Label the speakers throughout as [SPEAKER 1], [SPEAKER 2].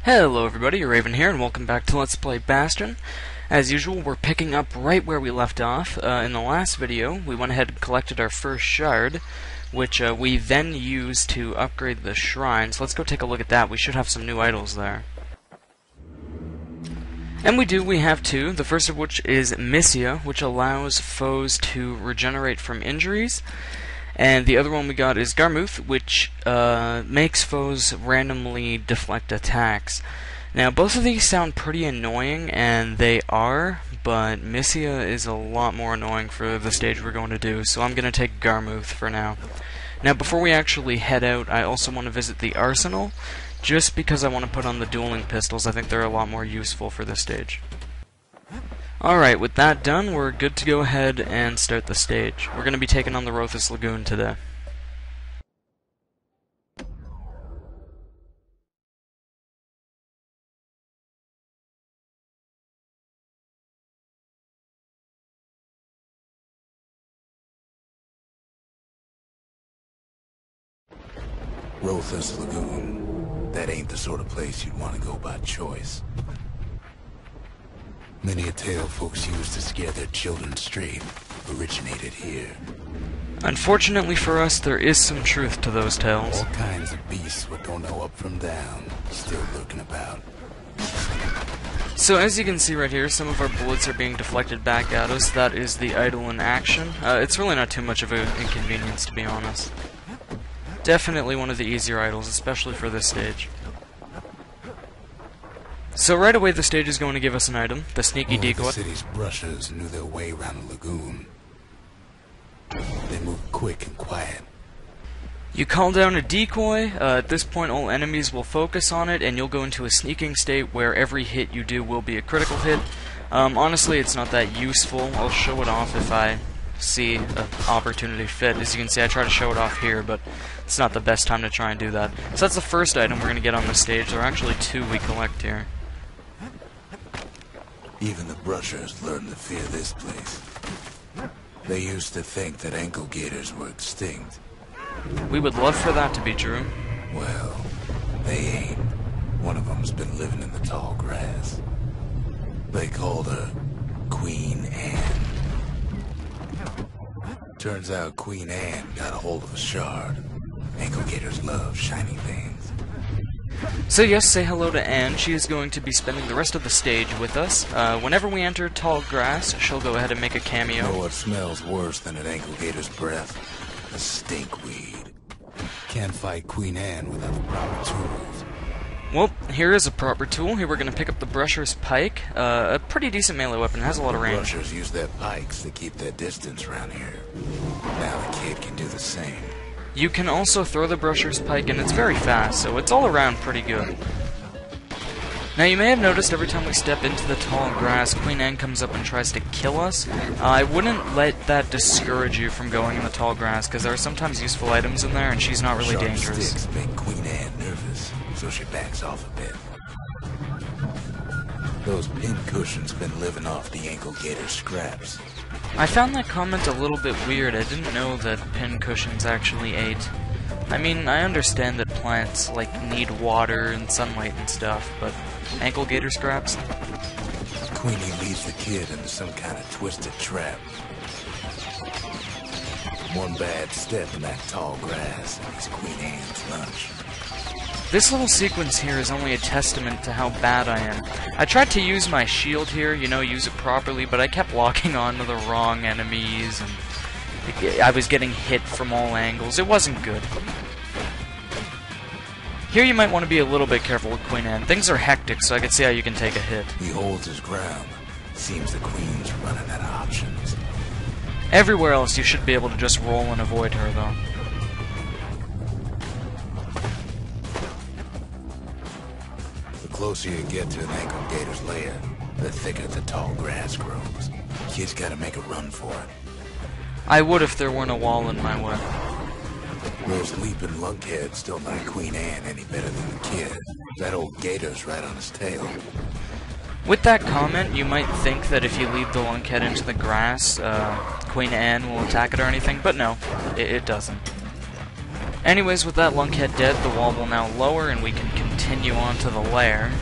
[SPEAKER 1] Hello everybody, Arayvenn here, and welcome back to Let's Play Bastion. As usual, we're picking up right where we left off. In the last video, we went ahead and collected our first shard, which we then used to upgrade the shrine. So let's go take a look at that. We should have some new idols there. And we have two, the first of which is Missia, which allows foes to regenerate from injuries. And the other one we got is Garmuth, which makes foes randomly deflect attacks. Now, both of these sound pretty annoying, and they are, but Missia is a lot more annoying for the stage we're going to do, so I'm going to take Garmuth for now. Now, before we actually head out, I also want to visit the arsenal, just because I want to put on the dueling pistols. I think they're a lot more useful for this stage. Alright, with that done, we're good to go ahead and start the stage. We're going to be taking on the Rothus Lagoon today.
[SPEAKER 2] Rothus Lagoon. That ain't the sort of place you'd want to go by choice. Many a tale folks use to scare their children straight originated here.
[SPEAKER 1] Unfortunately for us, there is some truth to those tales.
[SPEAKER 2] All kinds of beasts what don't know up from down, still lurking about.
[SPEAKER 1] So as you can see right here, some of our bullets are being deflected back at us. That is the idol in action. It's really not too much of an inconvenience, to be honest. Definitely one of the easier idols, especially for this stage. So right away the stage is going to give us an item, the sneaky decoy.
[SPEAKER 2] The city's brushers knew their way around the lagoon. They moved quick and quiet.
[SPEAKER 1] You call down a decoy, at this point all enemies will focus on it, and you'll go into a sneaking state where every hit you do will be a critical hit. Honestly, it's not that useful. I'll show it off if I see an opportunity fit. As you can see, I try to show it off here, but it's not the best time to try and do that. So that's the first item we're going to get on the stage. There are actually two we collect here.
[SPEAKER 2] Even the brushers learned to fear this place. They used to think that ankle gators were extinct.
[SPEAKER 1] We would love for that to be true.
[SPEAKER 2] Well, they ain't. One of them's been living in the tall grass. They called her Queen Anne. Turns out Queen Anne got a hold of a shard. Ankle gators love shiny things.
[SPEAKER 1] So yes, say hello to Anne. She is going to be spending the rest of the stage with us. Whenever we enter tall grass, she'll go ahead and make a cameo.
[SPEAKER 2] You know what smells worse than an ankle gator's breath? A stinkweed. Can't fight Queen Anne without the proper tools.
[SPEAKER 1] Well, here is a proper tool. Here we're going to pick up the Brusher's Pike. A pretty decent melee weapon. It has a lot of range.
[SPEAKER 2] Brushers use their pikes to keep their distance around here. Now the kid can do the same.
[SPEAKER 1] You can also throw the Brusher's Pike, and it's very fast, so it's all around pretty good. Now, you may have noticed every time we step into the tall grass, Queen Anne comes up and tries to kill us. I wouldn't let that discourage you from going in the tall grass, because there are sometimes useful items in there, and she's not really
[SPEAKER 2] Sharp
[SPEAKER 1] dangerous.
[SPEAKER 2] Sticks make Queen Anne nervous, so she backs off a bit. Those pin cushions been living off the ankle gator scraps.
[SPEAKER 1] I found that comment a little bit weird. I didn't know that pin cushions actually ate. I mean, I understand that plants, need water and sunlight and stuff, but ankle gator scraps?
[SPEAKER 2] Queenie leads the kid into some kind of twisted trap. One bad step in that tall grass, and it's Queen Anne's lunch.
[SPEAKER 1] This little sequence here is only a testament to how bad I am. I tried to use my shield here, use it properly, but I kept locking on to the wrong enemies, and I was getting hit from all angles. It wasn't good. Here you might want to be a little bit careful with Queen Anne. Things are hectic, so I can see how you can take a hit.
[SPEAKER 2] He holds his ground. Seems the Queen's running out of options.
[SPEAKER 1] Everywhere else you should be able to just roll and avoid her, though.
[SPEAKER 2] The closer you get to an ankle gator's lair, the thicker the tall grass grows. Kid's gotta make a run for it.
[SPEAKER 1] I would if there weren't a wall in my way.
[SPEAKER 2] Those leaping lunkheads don't like Queen Anne any better than the kid. That old gator's right on his tail.
[SPEAKER 1] With that comment, you might think that if you lead the lunkhead into the grass, Queen Anne will attack it or anything, but no, it doesn't. Anyways, with that lunkhead dead, the wall will now lower and we can continue on to the lair.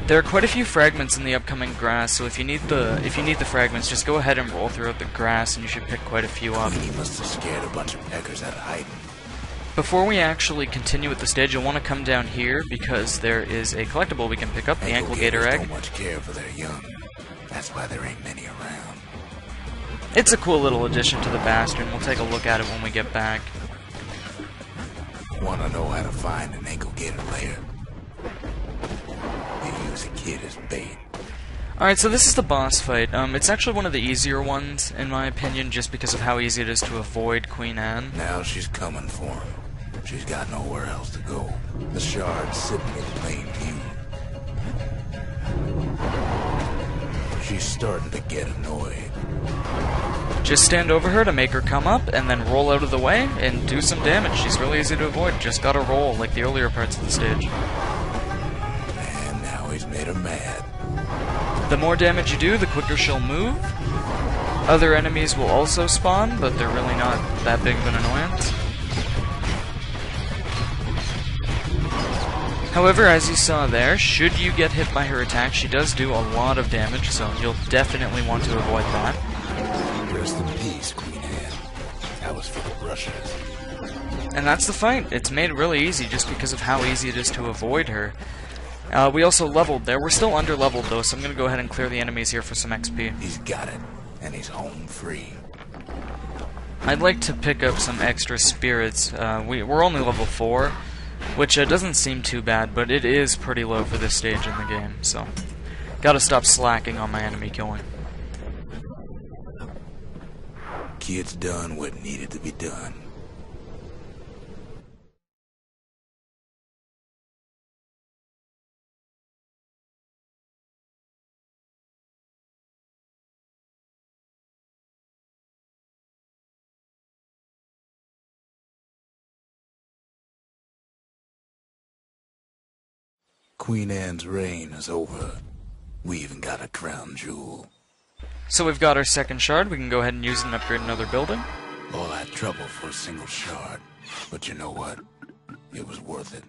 [SPEAKER 1] There are quite a few fragments in the upcoming grass, so if you need the fragments, just go ahead and roll throughout the grass and you should pick quite a few up.
[SPEAKER 2] He must have scared a bunch of peckers out of hiding.
[SPEAKER 1] Before we actually continue with the stage, you'll want to come down here because there is a collectible we can pick up, the Ankle Gator Egg.
[SPEAKER 2] Don't much care for their young. That's why there ain't many around.
[SPEAKER 1] It's a cool little addition to the Bastion. We'll take a look at it when we get back.
[SPEAKER 2] Wanna know how to find an Ankle Gator lair? They use a kid as bait.
[SPEAKER 1] Alright, so this is the boss fight. It's actually one of the easier ones, in my opinion, just because of how easy it is to avoid Queen Anne.
[SPEAKER 2] Now she's coming for him. She's got nowhere else to go. The shard's sitting in plain view. She's starting to get annoyed.
[SPEAKER 1] Just stand over her to make her come up, and then roll out of the way, and do some damage. She's really easy to avoid. Just gotta roll, like the earlier parts of the stage.
[SPEAKER 2] And now he's made her mad.
[SPEAKER 1] The more damage you do, the quicker she'll move. Other enemies will also spawn, but they're really not that big of an annoyance. However, as you saw there, should you get hit by her attack, she does do a lot of damage, so you'll definitely want to avoid that.
[SPEAKER 2] Rest in peace, Queen Anne. That was for the brushers.
[SPEAKER 1] And that's the fight. It's made really easy just because of how easy it is to avoid her. We also leveled there. We're still under-leveled, though, so I'm going to go ahead and clear the enemies here for some XP.
[SPEAKER 2] He's got it, and he's home free.
[SPEAKER 1] I'd like to pick up some extra spirits. We're only level 4, which doesn't seem too bad, but it is pretty low for this stage in the game, so gotta stop slacking on my enemy killing.
[SPEAKER 2] Kid's done what needed to be done. Queen Anne's reign is over. We even got a crown jewel.
[SPEAKER 1] So we've got our second shard. We can go ahead and use it and upgrade another building.
[SPEAKER 2] All that trouble for a single shard. But you know what? It was worth it.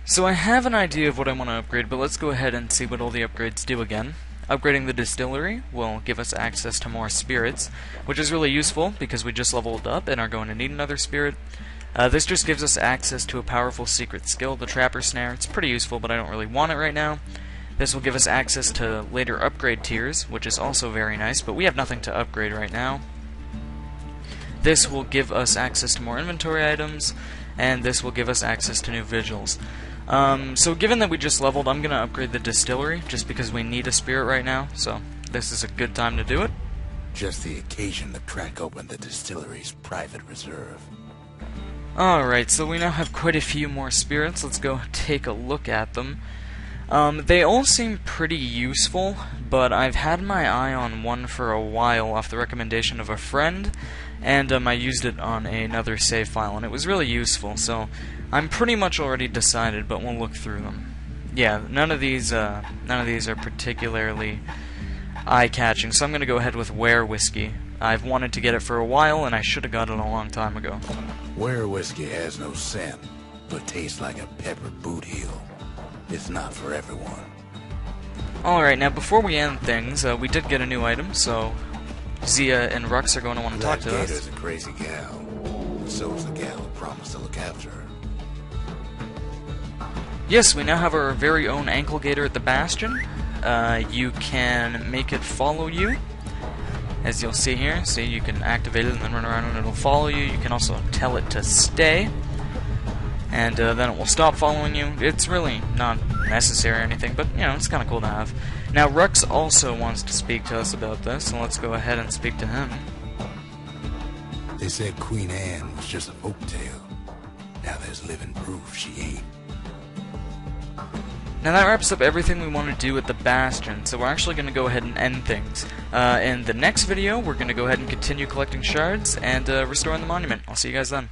[SPEAKER 1] So I have an idea of what I want to upgrade, but let's go ahead and see what all the upgrades do again. Upgrading the distillery will give us access to more spirits, which is really useful because we just leveled up and are going to need another spirit. This just gives us access to a powerful secret skill, the Trapper Snare. It's pretty useful, but I don't really want it right now. This will give us access to later upgrade tiers, which is also very nice, but we have nothing to upgrade right now. This will give us access to more inventory items, and this will give us access to new vigils. So given that we just leveled, I'm going to upgrade the distillery, just because we need a spirit right now, so this is a good time to do it.
[SPEAKER 2] Just the occasion to crack open the distillery's private reserve.
[SPEAKER 1] Alright, so we now have quite a few more spirits. Let's go take a look at them. They all seem pretty useful, but I've had my eye on one for a while off the recommendation of a friend, and I used it on another save file, and it was really useful, so I'm pretty much already decided, but we'll look through them. Yeah, none of these are particularly eye-catching, so I'm going to go ahead with Ware Whiskey. I've wanted to get it for a while, and I should have got it a long time ago.
[SPEAKER 2] Ware Whiskey has no scent, but tastes like a peppered boot heel. It's not for everyone.
[SPEAKER 1] Alright, now before we end things, we did get a new item, so Zia and Rux are going to want to talk to us.
[SPEAKER 2] Gator's a crazy gal, and so is the gal who promised to look after her.
[SPEAKER 1] Yes, we now have our very own Ankle Gator at the Bastion. You can make it follow you, as you'll see here. See, you can activate it and then run around and it'll follow you. You can also tell it to stay, and then it will stop following you. It's really not necessary or anything, but, you know, it's kind of cool to have. Now, Rux also wants to speak to us about this, so let's go ahead and speak to him.
[SPEAKER 2] They said Queen Anne was just a folktale. Now there's living proof she ain't.
[SPEAKER 1] Now that wraps up everything we want to do at the Bastion, so we're actually going to go ahead and end things. In the next video, we're going to go ahead and continue collecting shards and restoring the monument. I'll see you guys then.